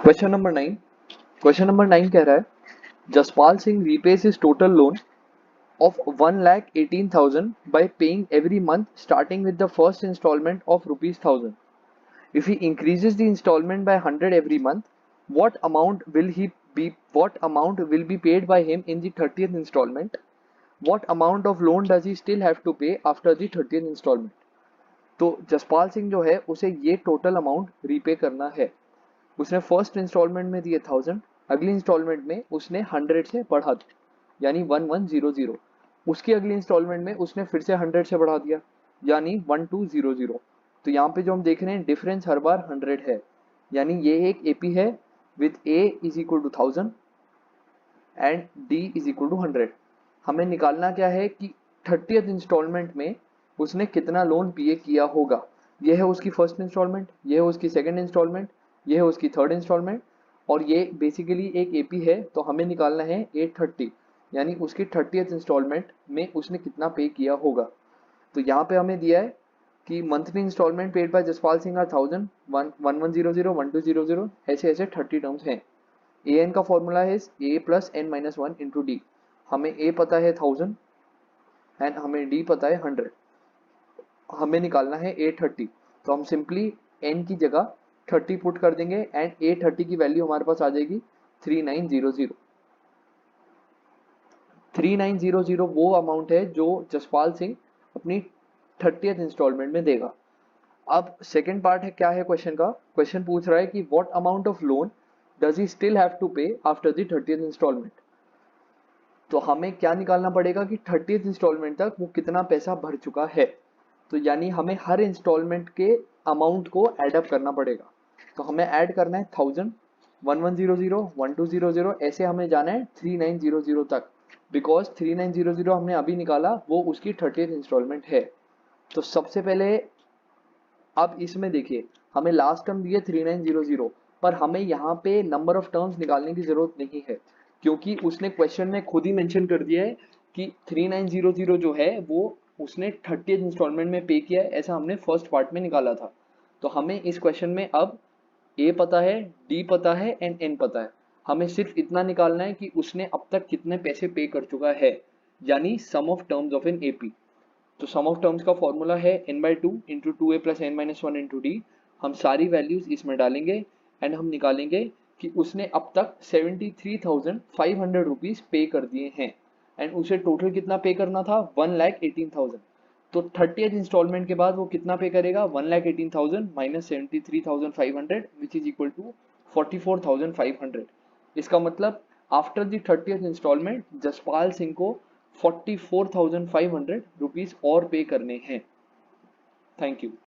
Question number 9। Question number 9 कह रहा है Jaspal Singh रीपेज his total loan of 1,18,000 by paying every month starting with the first installment of rupees 1,000. If he increases the installment by 100 every month, what amount will be paid by him in the 30th installment? What amount of loan does he still have to pay after the 30th installment? तो जसपाल सिंह जो है उसे ये total amount repay करना है। उसने first instalment में दिए 1,000, अगली इंस्टॉलमेंट में उसने 100 से बढ़ा दिया यानी 1,100। उसकी अगली इंस्टॉलमेंट में उसने फिर से 100 से बढ़ा दिया यानी 1,200। तो यहाँ पे जो हम देख रहे हैं डिफरेंस हर बार 100 है, यानी ये एक एपी है with a is equal to 1,000 and d is equal to 100। हमें निकालना क्या है कि 30th इंस्टॉलमेंट में उसने कितना लोन पे किया होगा। यह है उसकी फर्स्ट इंस्टॉलमेंट, यह है उसकी सेकंड इंस्टॉलमेंट, यह है उसकी थर्ड इंस्टॉलमेंट और ये बेसिकली एक एपी है। तो हमें निकालना है 830 यानी उसकी 30th इंस्टॉलमेंट में उसने कितना पे किया होगा। तो यहाँ पे हमें दिया है कि monthly installment paid by Jaspal Singh are 1,000, 1,100, 1,200 ऐसे ऐसे 30 टर्म्स हैं। ए एन का फॉर्मूला है a plus n minus 1 into d. हमें ए पता है 1,000 एंड हमें डी पता है 100। हमें निकालना है 830। तो हम सिंपली एन की जगह 30 पुट कर देंगे एंड 830 की वैल्यू हमारे पास आ जाएगी 3900। 3900 वो अमाउंट है जो जसपाल सिंह अपनी 30th इंस्टॉलमेंट में देगा। अब सेकंड पार्ट है, क्या है क्वेश्चन का, क्वेश्चन पूछ रहा है कि what amount of loan does he still have to pay after the 30th installment. तो हमें क्या निकालना पड़ेगा कि 30th इंस्टॉलमेंट तक वो कितना पैसा भर चुका है। तो यानी हमें हर इंस्टॉलमेंट के अमाउंट को एड अप करना पड़ेगा। तो हमें ऐड करना है 1,000, 1,100, 1,200 ऐसे हमें जाना है 3,900 तक, बिकॉज 3,900 हमने अभी निकाला वो उसकी 30th इंस्टॉलमेंट है। तो सबसे पहले अब इसमें देखिए हमें लास्ट टर्म दिए 3,900 पर हमें यहाँ पे नंबर ऑफ टर्म्स निकालने की जरूरत नहीं है क्योंकि उसने क्वेश्चन में खुद ही मेंशन कर दिया है कि 3,900 जो है वो उसने 30th इंस्टॉलमेंट में पे किया है, ऐसा हमने फर्स्ट पार्ट में निकाला था। तो हमें इस क्वेश्चन में अब ए पता है, डी पता है एंड एन पता है। हमें सिर्फ इतना निकालना है कि उसने अब तक कितने पैसे पे कर चुका है, यानी sum of terms of n AP. तो सम ऑफ टर्म्स का फॉर्मूला है n/2 into 2a plus n minus 1 into d. हम सारी वैल्यूज इसमें डालेंगे एंड हम निकालेंगे कि उसने अब तक 73,500 रुपीज पे कर दिए हैं एंड उसे टोटल कितना पे करना था 1,18,000। तो 30th इंस्टॉलमेंट के बाद वो कितना पे करेगा 1,18,000 minus 73,500 which is equal to 44,500। इसका मतलब after the 30th installment Jaspal Singh को 44,500 रुपीज और पे करने हैं। Thank you.